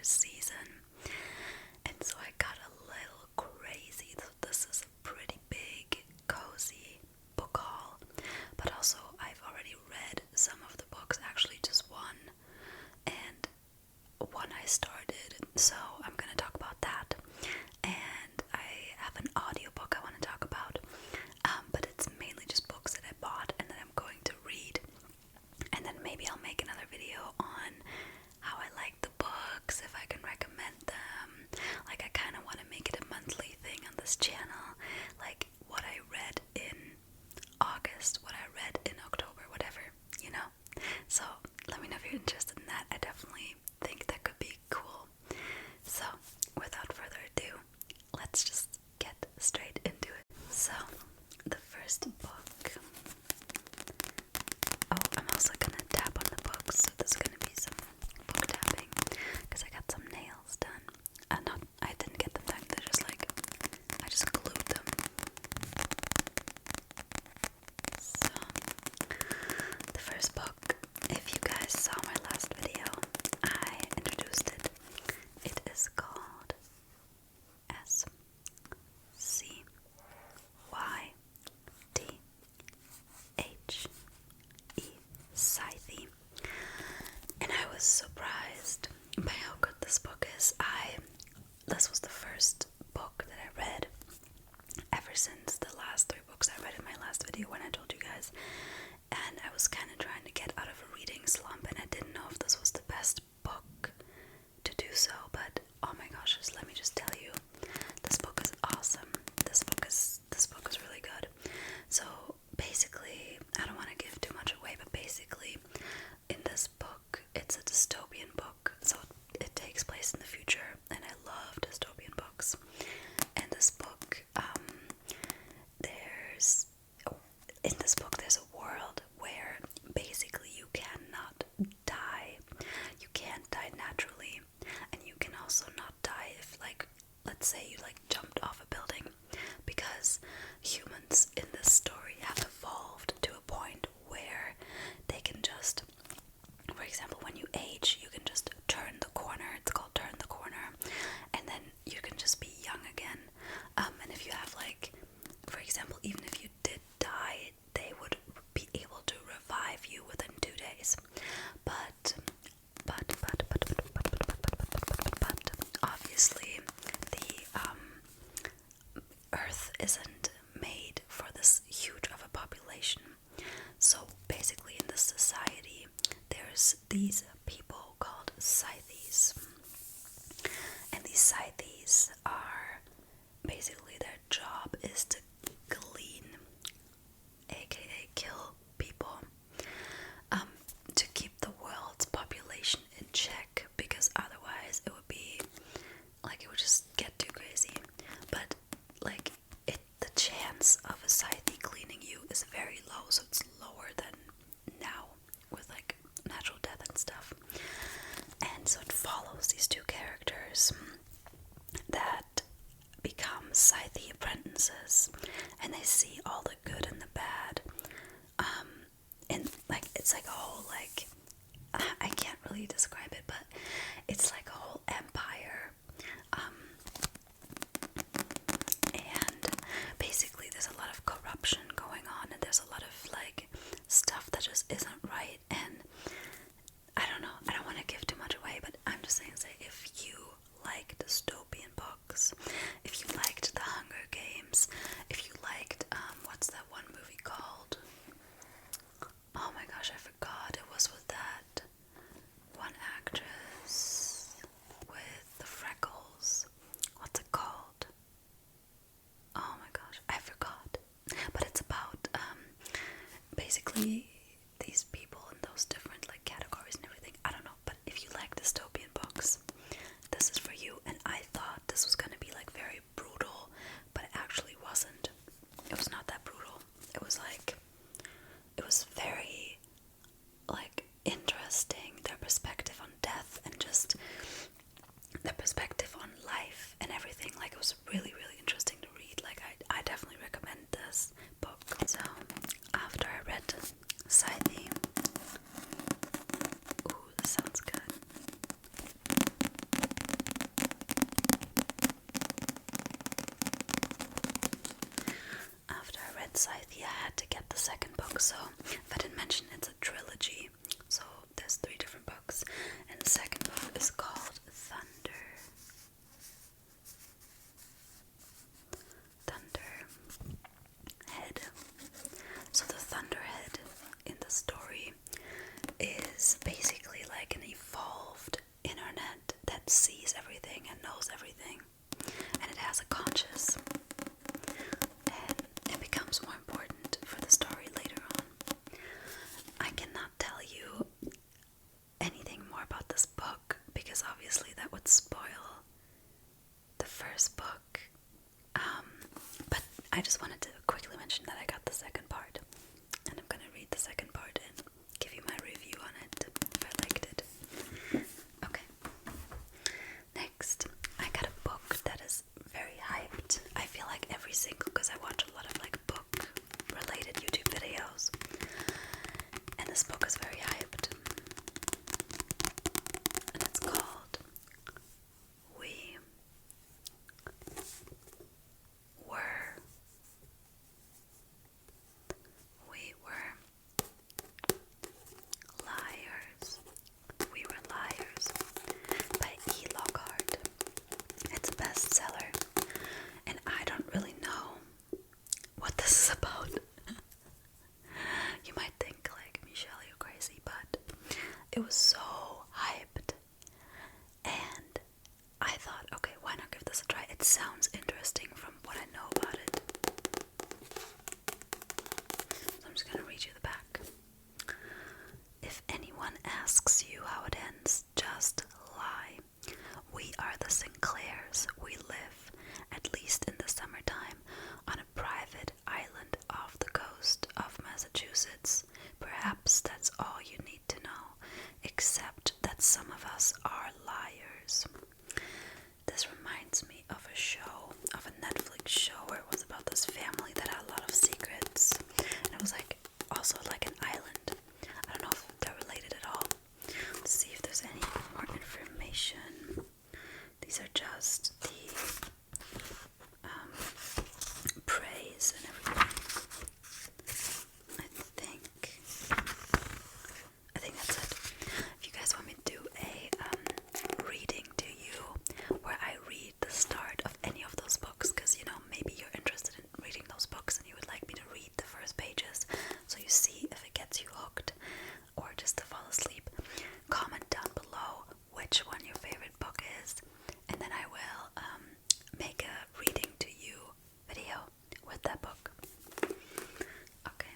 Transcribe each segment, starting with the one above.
first season. And so I got a little crazy. So this is a pretty big, cozy book haul. But also, I've already read some of the books, actually just one. And one I started, so I'm gonna talk about that. And I have an audiobook I want to talk about, but it's mainly just books that I bought and that I'm going to read. And then maybe I'll make another video on how I like the books, if I can recommend them. Like, I kind of want to make it a monthly thing on this channel, like what I read in August, what I read in October, whatever, you know? So let me know if you're interested in that. I definitely think that could be cool. So without further ado, let's just get straight into it. So the first book. Oh, I'm also gonna tap on the books, so there's gonna be some book tapping because I got some nails done. I didn't get them done. They're just like, I just glued them. So the first book, if you guys saw my last video, I introduced it. It is called SCYTHE, Scythe. And I was surprised by how good this book is. This was the first book that I read ever since the last 3 books I read in my last video when I told you guys. And I was kind of trying to get out of a reading slump, and I didn't know if this was the best book to do so, but oh my gosh, let me just tell you, this book is awesome. This book is really good. So basically, I don't want to give too much away, but basically in this book, it's a dystopian book, so it takes place in the future, and I love dystopian books. And this book, there's a world where basically you cannot die. You can't die naturally, and you can also not die if, like, let's say you jumped off a building, because humans in this story have evolved to a point where they can just, for example, when you age, you can just turn the corner. It's called turn the corner, and then you can just be young again. And if you have, for example, even if you did die, they would be able to revive you within 2 days. But obviously the Earth isn't made for this huge of a population. So basically in this society, there's these people called Scythes. And these Scythes are basically, their job is to glean, aka kill people, to keep the world's population in check, because otherwise it would be it would just get too crazy. But the chance of a Scythe cleaning you is very low, so it's lower than now with natural death and stuff. And so it follows these 2 characters that become Scythe apprentices, and they see all the good and the bad. And it's like a whole I can't really describe it, but it's like a whole empire. And basically there's a lot of corruption going on, and there's a lot of stuff that just isn't right. And I don't know, I don't want to give too much away, but I'm just saying, if you like dystopian books, if you liked The Hunger Games, if you liked what's that one movie called? Oh my gosh, I forgot. It was with that one actress with the freckles. What's it called? Oh my gosh, I forgot. But it's about basically these people in those different categories and everything. I don't know, but if you like dystopian books, this is for you. And I thought this was gonna be very brutal, but it actually wasn't. Scythia, I had to get the second book, so if I didn't mention, it's a trilogy, so there's 3 different books, and the second book is called Thunderhead. So the Thunderhead in the story is basically like an evolved internet that sees everything and knows everything, and it has a conscience, and it becomes more important for the story later on. I cannot tell you anything more about this book because obviously that would spoil the first book. But I just wanted to quickly mention that I got the second part, and I'm gonna read the second part and give you my review on it if I liked it. Okay. Next, I got a book that is very hyped. I feel like every single, because I watch a lot of like book related YouTube videos, and this book is very hyped, and it's called We Were Liars. We Were Liars by E. Lockhart. It's a bestseller, and I don't really know what this is about. You might think like, Michelle, you're crazy, but it was so hyped, and I thought, okay, why not give this a try? It sounds interesting from what I know about it. So I'm just gonna read you the back. If anyone asks you how it ends, just lie. We are the Sinclairs. We live, at least in the summertime, on a private island off the coast of Massachusetts. Perhaps that's all you need to know, except that some of us are liars. This reminds me of a show, of a Netflix show where it was about this family that had a lot of secrets. And it was like, also like an island. I don't know if they're related at all. Let's see if there's any more information. These are just the praise and everything. I think that's it. If you guys want me to do a reading to you where I read the start of any of those books, because you know, maybe you're interested in reading those books and you would like me to read the first pages so you see if it gets you hooked or just to fall asleep, comment down below which one your favorite book is, and then I will make a reading to you video with that book. Okay.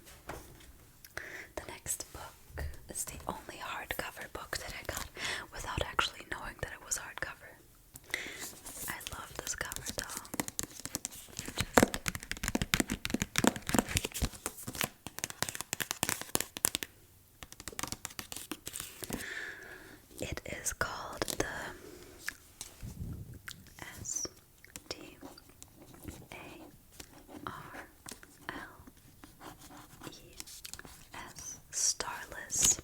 The next book is the only hardcover book that I got without actually knowing that it was hardcover. I love this cover though. It is called the STARLES. Starless.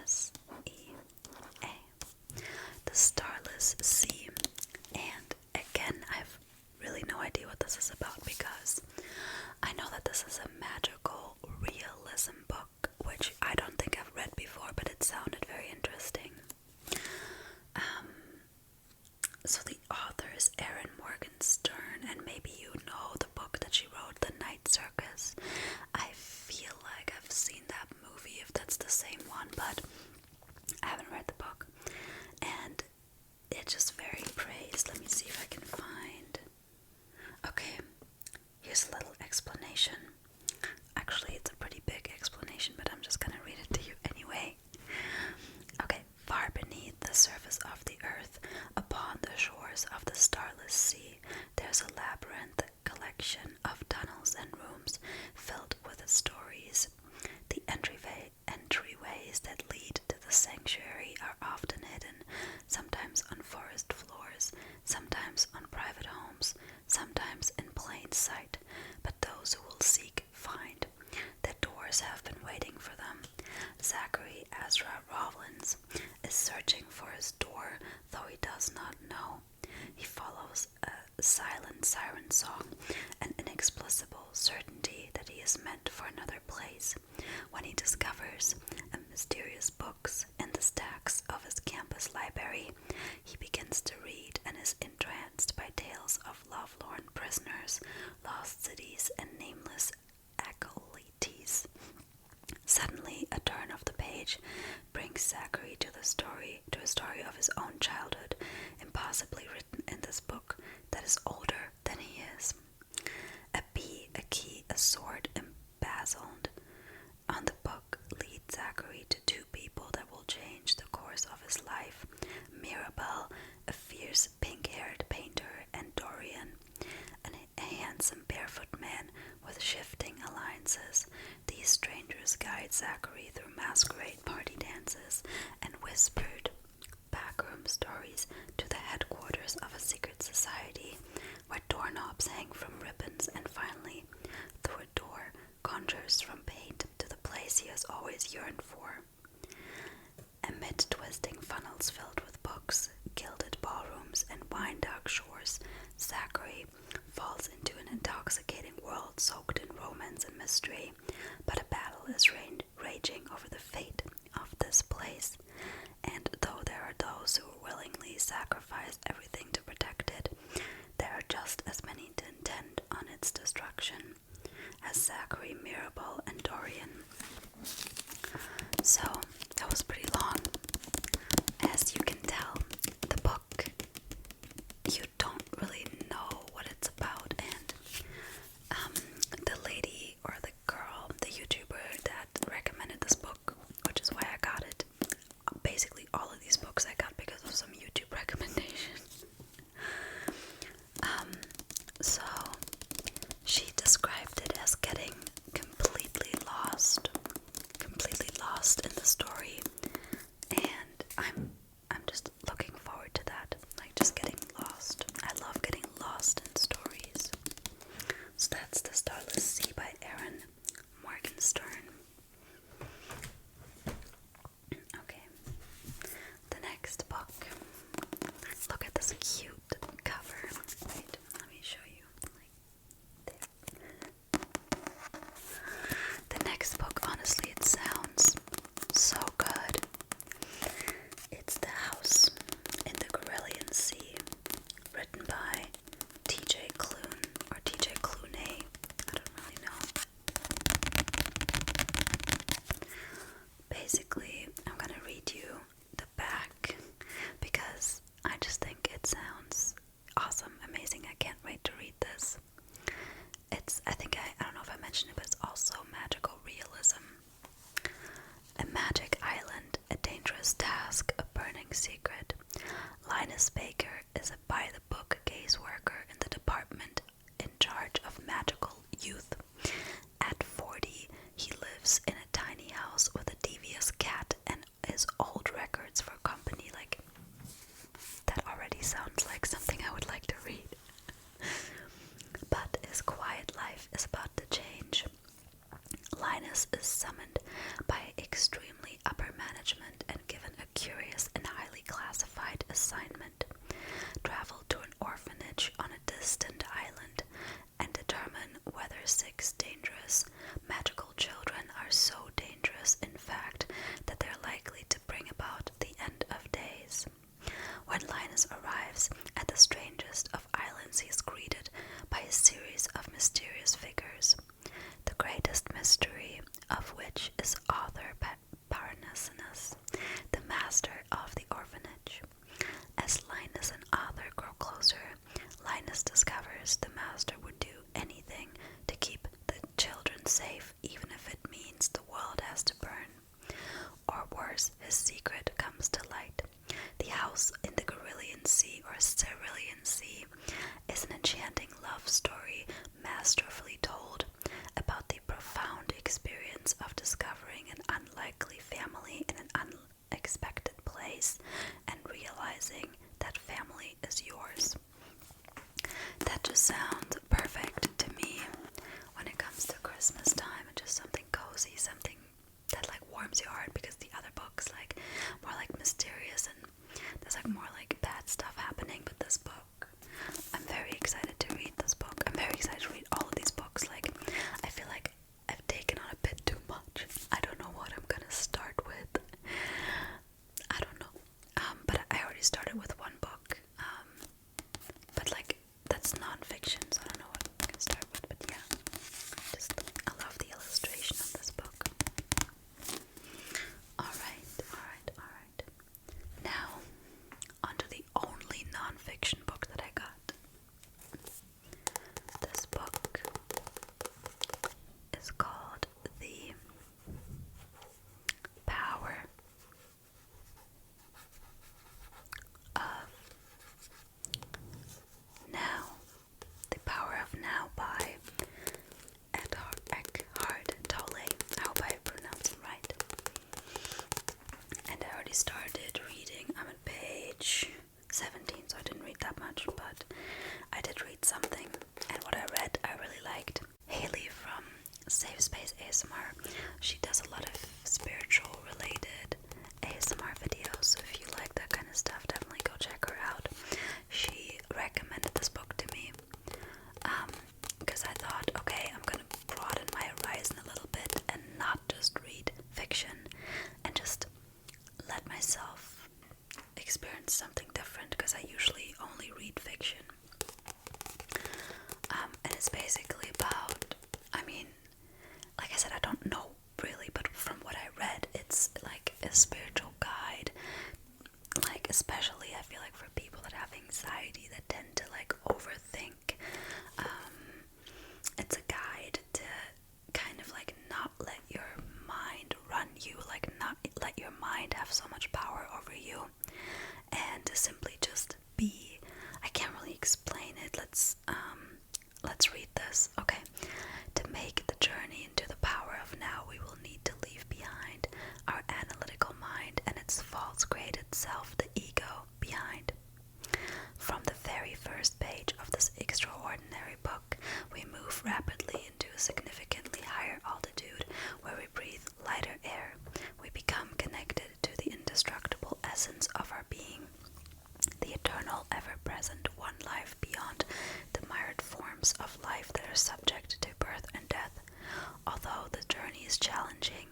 SEA. The Starless Sea. And again, I've really no idea what this is about because I know that this is a magical realism book, which I don't think I've read before, but it sounded very interesting. So the author is Erin Morgenstern, and maybe you know the book that she wrote, The Night Circus. I feel like I've seen that movie, if that's the same one, but I haven't read the book. And it's just very praised. Let me see if I can find. Okay, here's a little explanation. Actually, it's a pretty big explanation, but I'm just gonna read it to you anyway. Okay, far beneath the surface of the earth, upon the shores of the starless sea, there's a labyrinth collection of tunnels and rooms filled with stories. The entryways that lead to the sanctuary are often hidden, sometimes on forest floors, sometimes on private homes, sometimes in plain sight, but those who will seek find. The doors have been waiting for them. Zachary Ezra Rollins is searching for his door, though he does not know. He follows a silent siren song, an inexplicable certainty that he is meant for another place, when he discovers a mysterious books in the stacks of his campus library. He begins to read and is entranced by tales of lovelorn prisoners, lost cities, and nameless acolytes. Suddenly, a turn of the page brings Zachary to a story of his own childhood, impossibly written in this book that is older than he is. A bee, a key, a sword embezzled on the book lead Zachary to two people that will change the course of his life: Mirabelle, a fierce pink-haired painter, and Dorian, a handsome barefoot man with shifting alliances. These strangers guide Zachary through masquerade party dances and whispered backroom stories to the headquarters of a secret society where doorknobs hang from ribbons, and finally, through a door, conjures from paint to the place he has always yearned for. Amid twisting funnels filled with books, gilded ballrooms, and wine-dark shores, Zachary falls into an intoxicating world soaked in romance and mystery, but a battle is raging over the fate of this place, and though there are those who willingly sacrifice everything to protect it, there are just as many to intend on its destruction as Zachary, Mirabelle, and Dorian. So, that was pretty long. As you can tell, the book, you don't really know what it's about, and the lady or the girl, the YouTuber that recommended this book, which is why I got it. Basically, all of these books I got because of some YouTube recommendation. So she described it as getting completely lost in the story, and I'm just looking forward to that, like just getting lost. I love getting lost in stories. So that's The Starless Sea by Erin Morgenstern. Okay, the next book. Look at this cute cover. Wait, let me show you. Like there. The next book, honestly, it sounds so good. It's The House in the Carillion Sea, written by TJ Klune, or TJ Klune. I don't really know. Basically, I'm gonna read you the back because I just think it sounds awesome, amazing. I can't wait to read this. I don't know if I mentioned it, but it's also magical realism. A magic island, a dangerous task, a burning secret. Linus Baker is a by-the-book caseworker in the department in charge of magical youth. At 40, he lives in a tiny house with a devious cat and his old records for company. Like, that already sounds like something I would like to read. But his quiet life is about to change. Linus is summoned by extremely upper management and given a curious and highly classified assignment. Travel to an orphanage on a distant island and determine whether 6 dangerous magical children are so dangerous, in fact, that they're likely to bring about the end of days. When Linus arrives at the strangest of islands, he is greeted by a series of mysterious figures, the greatest mystery of which is Arthur Parnassus, the master of the orphanage. As Linus and Arthur grow closer, Linus discovers the master would do anything to keep the children safe, even if it means the world has to burn. Or worse, his secret comes to light. The House in the Carillion Sea, or Cerulean Sea, is an enchanting love story masterfully told about the profound experience of discovering an unlikely family in an unexpected place and realizing that family is yours. That just sounds perfect to me when it comes to Christmas time, and just something cozy, something that like warms your heart, because the other books like more like mysterious and there's like more like bad stuff happening, but this book something different because I usually only read fiction. And it's basically about, I mean, like I said, I don't know really, but from what I read, it's like a spiritual guide. Like, especially I feel like for people that have anxiety, that tend to like overthink. It's a guide to kind of like not let your mind run you, like not let your mind have so much power over you, and to simply just be. I can't really explain it. Let's read this. Okay. To make the journey into the power of now, we will need to leave behind our analytical mind and its false created self, the ego, behind. From the very first page of this extraordinary book, we move rapidly into a significantly higher altitude where we breathe lighter air. We become connected to the indestructible essence of our being, the eternal, ever-present one life beyond the mired forms of life that are subject to birth and death. Although the journey is challenging,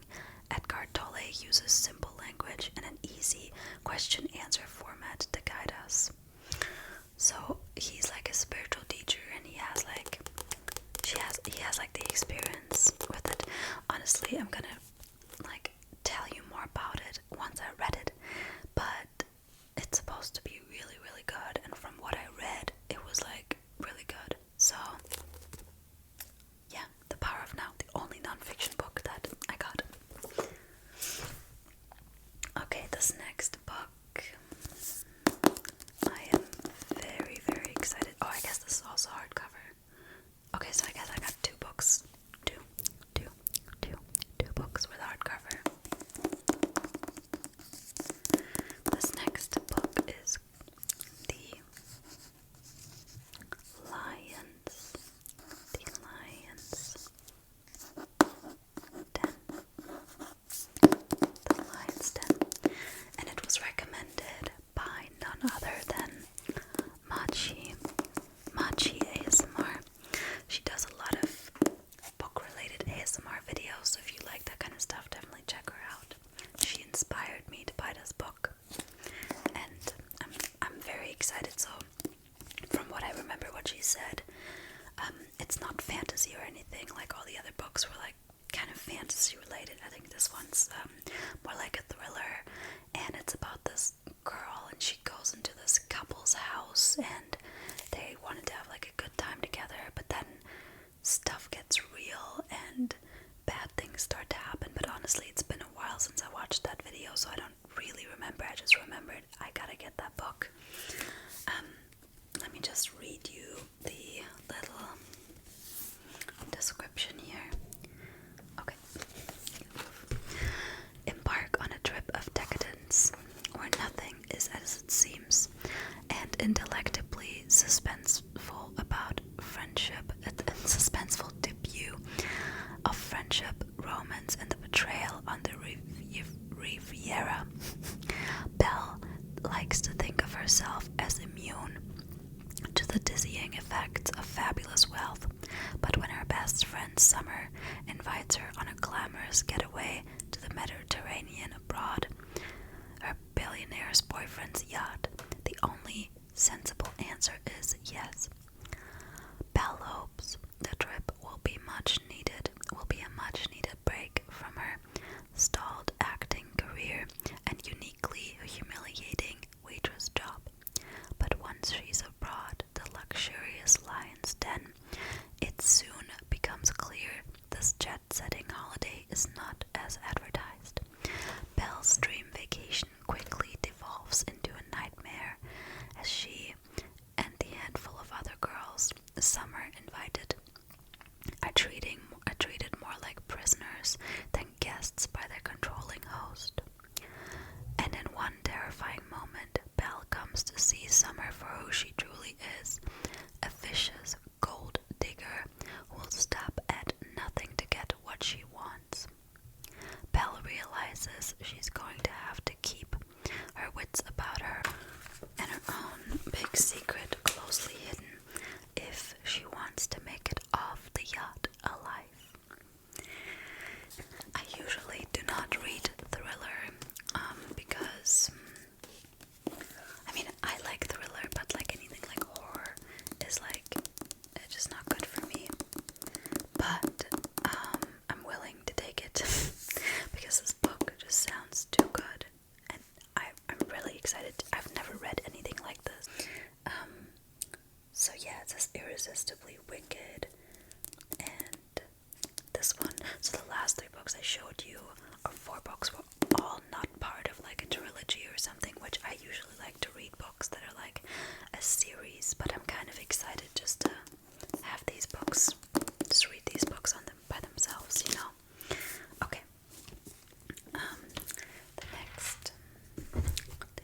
Eckhart Tolle uses simple language and an easy question-answer format to guide us. So he's like a spiritual teacher, and he has like the experience with it. Honestly, I'm gonna like tell you more about it once I read it, but it's supposed to be really, really good, and from what I read, it was like really good. So yeah, The Power of Now, the only non-fiction book that I got. Okay, this next book, I am very, very excited. Oh, I guess this is also hardcover. Okay, so I guess I got two books. Two books with hardcover. This next book is The Lions. The Lions Den. The Lions Den. And it was recommended by none other than Machi ASMR. She does a lot of book-related ASMR videos, so if you like that kind of stuff, definitely check her out. She inspired me to buy this book, and I'm very excited. So, from what I remember, what she said, it's not fantasy or anything. Like all the other books were like kind of fantasy related. I think this one's more like a thriller, and it's about this girl, and she goes into this couple's house, and they wanted to have like a good time together, but then stuff gets real and bad things start to happen. But honestly, it's been a while since I watched that video, so I don't really remember. I just remembered I gotta get that book. Let me just read you the little description here. Okay. Embark on a trip of decadence, where nothing is as it seems, and intellectually suspenseful about friendship, a suspenseful debut of friendship, romance, and the betrayal on the Riviera. Belle likes to think of herself as immune to the dizzying effects of fabulous wealth, but when her best friend Summer invites her on a glamorous getaway to the Mediterranean abroad, her billionaire's boyfriend's yacht, the only sensible answer is yes. Belle hopes the trip will be a much needed break from her stalled acting career and uniquely humiliating waitress job. But once she's abroad, the luxurious Lion's Den, it soon becomes clear this jet-setting holiday is not as advertised. Belle's dream vacation quickly devolves into a nightmare as she and the handful of other girls Summer invited are treated more like prisoners than guests by their controlling host. And in one terrifying moment, Belle comes to see Summer for who she truly is, a vicious gold digger who will stop at nothing to get what she wants. Belle realizes she's going to have to keep her wits about her and her own big secret closely hidden if she wants to make it off the yacht alive. I usually do not read thriller because Irresistibly Wicked, and this one. So the last 3 books I showed you, or 4 books, were all not part of like a trilogy or something, which I usually like to read books that are like a series, but I'm kind of excited just to have these books, just read these books on them by themselves, you know? Okay. The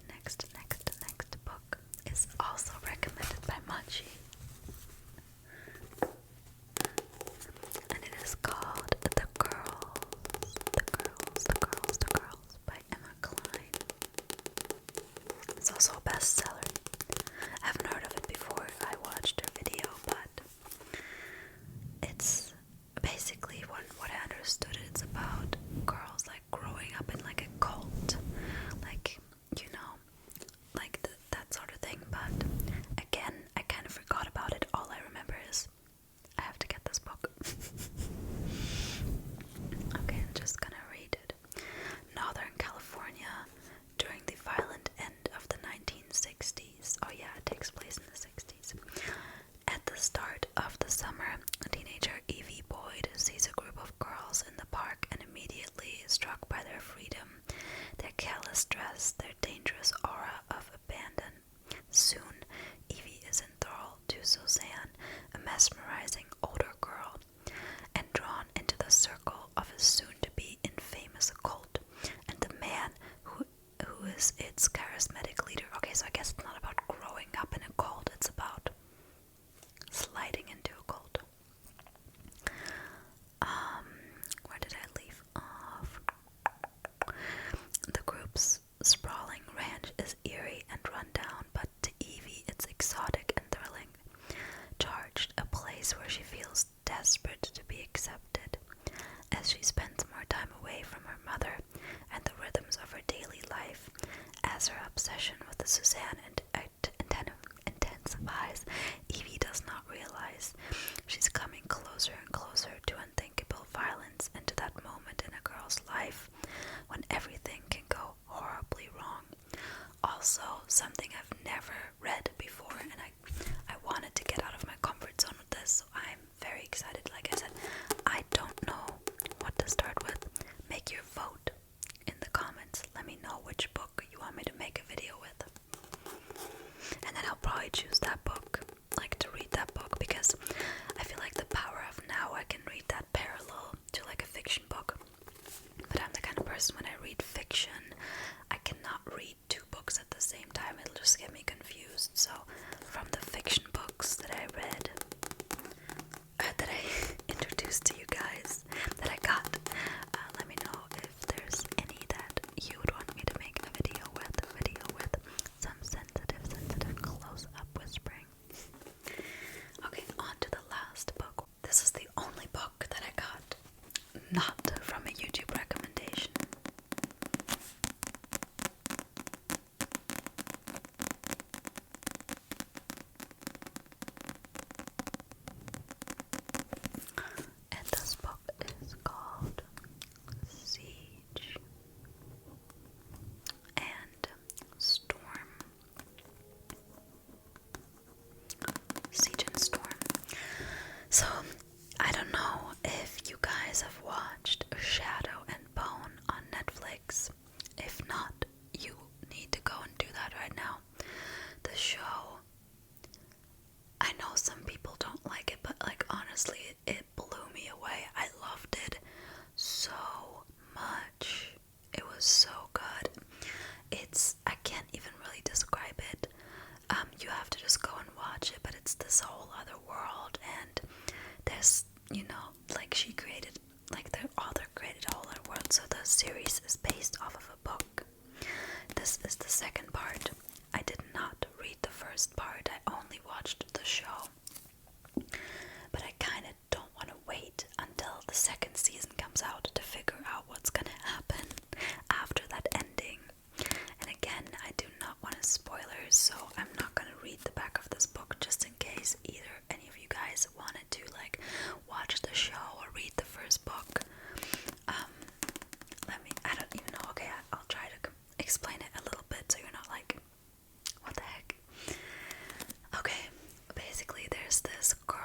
next book is also recommended by Machi. And it is called The Girls by Emma Cline. It's also a bestseller. I haven't heard of it before I watched her video, but it's basically what I understood it, it's about girls like growing up in like a cult, like, you know, like that sort of thing. But again, I kind of forgot about it. All I remember is I have to get this book. Okay, I'm just gonna read it. Northern California during the violent end of the 1960s. Oh yeah, it takes place in the 60s. At the start of the summer, teenager Evie Boyd sees a group of girls in the park and immediately is struck by their freedom, their careless dress, their dangerous aura of abandon. Soon, Evie is enthralled to Suzanne, a mesmerizing older girl, and drawn into the circle of a soon-to-be infamous cult, and the man who is its charismatic leader. Okay, so I guess it's not about growing up in a cult, it's about sliding into a cult. Where did I leave off? The group's sprawling ranch is eerie and run down, but to Evie it's exotic and thrilling. Charged, a place where she feels desperate to be accepted. As she spends more time away from her mother and the rhythms of her daily life, as her obsession with Suzanne intensifies, Evie does not realize she's coming closer and closer to unthinkable violence, and to that moment in a girl's life when everything can go horribly wrong. Also, something I've never read before, and I wanted to get out of my comfort zone with this, so I'm very excited. Like I said, I don't know what to start with. Make your vote in the comments. Let me know which book you want me to make a video with. And then I'll probably choose that book, like to read that book, because I feel like the power of now, I can read that parallel to like a fiction book. But I'm the kind of person, when I read fiction, I cannot read 2 books at the same time. It'll just get me confused. So from the fiction books that I read, that I introduced to you guys, that I got, let me know if there's any that you would want me to make a video with some sensitive close-up whispering. Okay, on to the last book. This is the only book that I got not from a YouTube recommendation. And this book is called Siege and Storm. Siege and Storm. So, I don't know if you guys have watched Shadow and Bone on Netflix. If not, you need to go and do that right now. The show, I know some people don't like it, but like honestly, it blew me away. I loved it so much. It was so good. I can't even really describe it. You have to just go and watch it, but it's this whole other world, and there's, you know, like she created, like the author created a whole other world, so the series is based off of a book. This is the second part. I did not read the first part, I only watched the show. But I kind of don't want to wait until the second season comes out to figure out what's gonna happen after that ending. And again, I do not want to spoilers, so I'm not gonna read the back of this book just in case either any of you guys wanted to like watch the show or read the first book. I don't even know. Okay, I'll try to explain it a little bit so you're not like, what the heck? Okay, basically there's this girl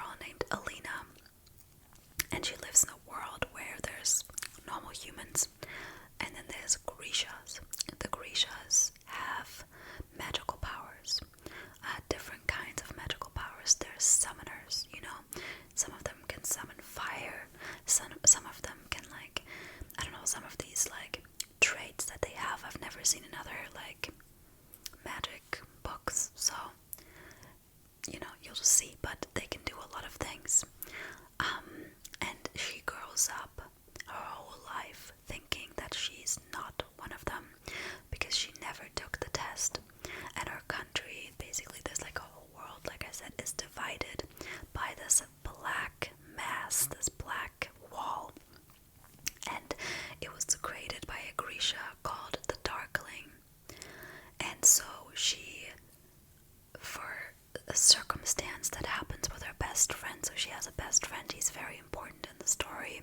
circumstance that happens with her best friend. So she has a best friend, he's very important in the story.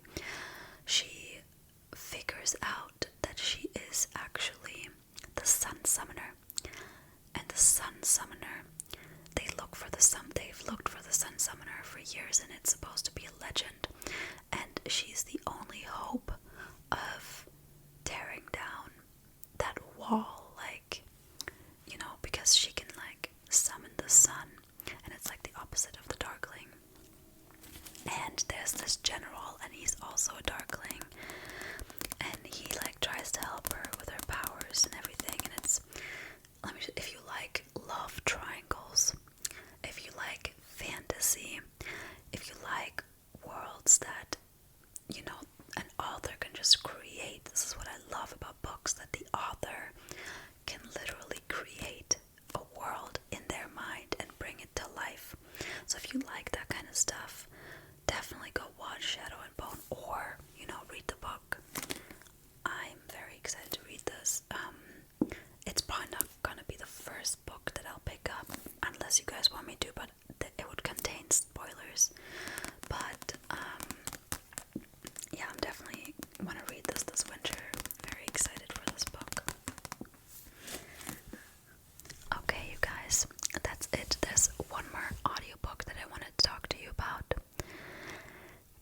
She figures out that she is actually the Sun Summoner. And the Sun Summoner, they've looked for the Sun Summoner for years, and it's supposed to be a legend. And she's the only hope of tearing down that wall, like, you know, because she can like summon the sun, and it's like the opposite of the Darkling. And there's this general, and he's also a Darkling, and he like tries to help her with her powers and everything. And it's, if you like love triangles, if you like fantasy, if you like worlds that, you know, an author can just create. This is what I love about books, that the author can literally create a world in their mind and bring it to life. So if you like that kind of stuff, definitely go watch Shadow and Bone, or, you know, read the book. I'm very excited to read this. It's probably not gonna be the first book that I'll pick up, unless you guys want me to, but it would contain spoilers. But yeah, I'm definitely want to read this winter. Very excited for this book. Okay, you guys, that's it. There's one more audiobook that I wanted to talk to you about,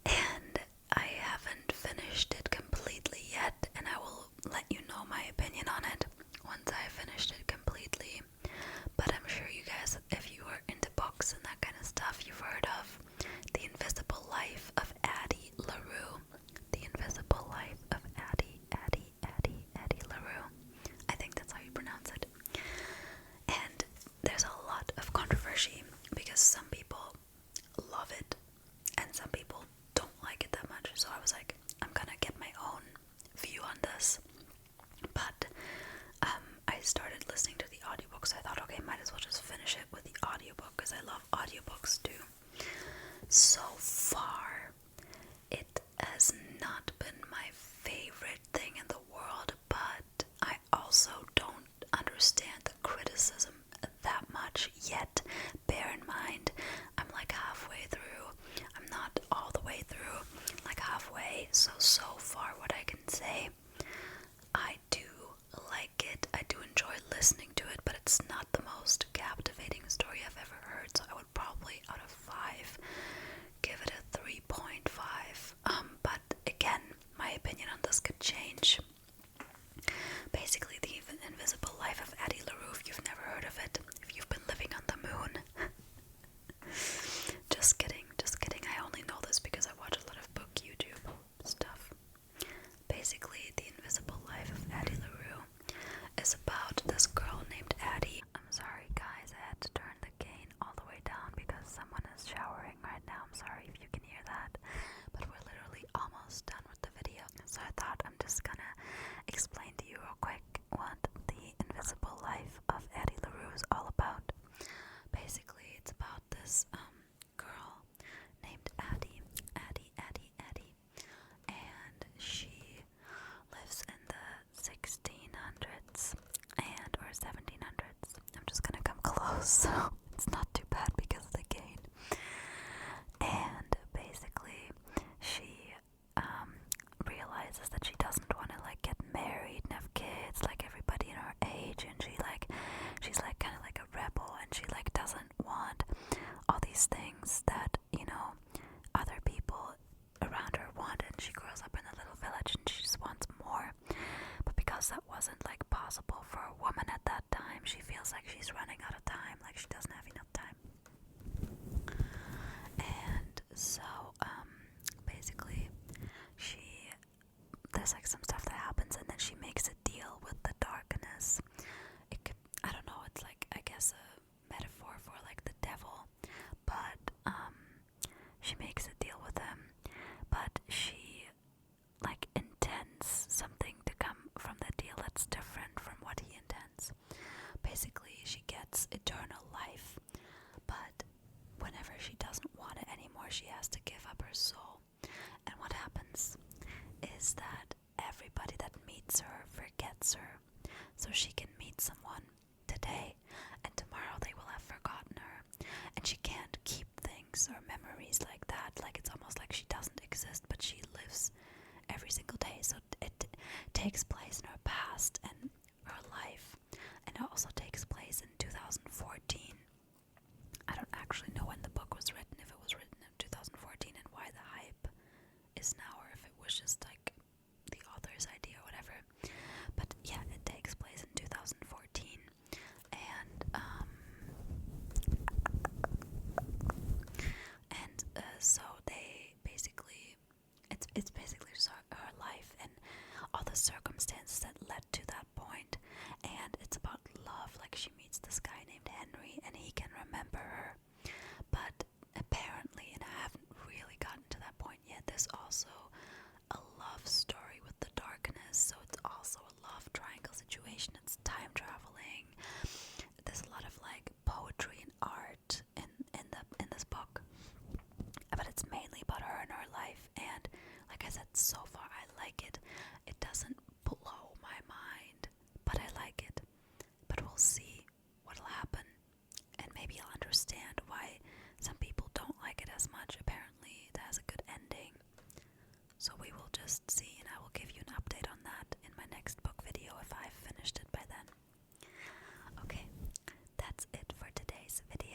and I haven't finished it completely yet, and I will let you know my opinion on it once I finished it completely. But I'm sure you guys, if you are into books and that kind of stuff, you've heard of The Invisible Life of Addie LaRue. The Invisible Life of Addie LaRue. I think that's how you pronounce it. And there's a lot of controversy because some people love it and some people don't like it that much. So I was like, I'm gonna get my own view on this. But I started listening to the audiobooks. I thought, okay, might as well just finish it with the audiobook because I love audiobooks too. So far, it has not been my favorite thing in the world, but I also don't understand the criticism that much yet. Bear in mind, I'm like halfway through. I'm not all the way through, like halfway. So far what I can say, I do like it. I do enjoy listening to it, but it's not the most captivating story I've ever heard. So I would probably, out of 5, give it a 3.5. But again, my opinion on this could change. Basically, The Invisible Life of Addie LaRue, if you've never heard of it, if you've been living on the moon. Just kidding. I only know this because I watch a lot of book YouTube stuff. Basically, The Invisible Life of Addie LaRue is about this girl named Addie. I'm sorry, guys, I had to turn the gain all the way down because someone is showering right now. I'm sorry if you can hear that, but we're literally almost done with the video. So I thought I'm just gonna explain to you real quick what The Invisible Life of Addie LaRue is all about. Basically, it's about this girl named Addie, and she lives in the 1600s or 1700s. I'm just gonna come close so it's not too bad because of the gain. And basically, she realizes that she doesn't want to like get married and have kids like everybody in her age, and she's like kind of like a rebel, and she like doesn't want all these things that, you know, other people around her want. And she grows up in a little village and she just wants more, but because that wasn't like possible for a woman at that time, she feels like she's running out of time, like she doesn't have enough time. And so basically there's like some stuff that happens, and then she makes a deal with the darkness. I don't know, it's like, I guess, a metaphor for like the devil, but she makes a deal with him, but she like intends something to come from the deal that's different from what he intends. Basically, she gets eternal life, but whenever she doesn't want it anymore, she has to give up her soul. And what happens is that everybody that meets her forgets her, so she can meet someone today, and tomorrow they will have forgotten her. memories like that. Like it's almost like she doesn't exist, but she lives every single day. So it takes place in her past and her life, and it also takes place in 2014. I don't actually know when the book was written, if it was written in 2014 and why the hype is now, or if it was just like the author's idea or whatever. But yeah, it takes place in 2014, and so they basically, it's basically just her life and all the circumstances that led to that point, and it's about love. Like she meets this guy named Henry, and he can remember her, but apparently, and I haven't really gotten to that point yet, there's also a love story with the darkness, so it's also a love triangle situation. It's time traveling. There's a lot of like poetry and art in this book, but it's mainly about her and her life. And like I said, so far I like it. It doesn't blow my mind, but I like it. But we'll see what'll happen, and maybe I'll understand why some people don't like it as much. Apparently it has a good ending, so we will just see, and I will give you an update on that in my next book video if I've finished it by then. Okay, that's it for today's video.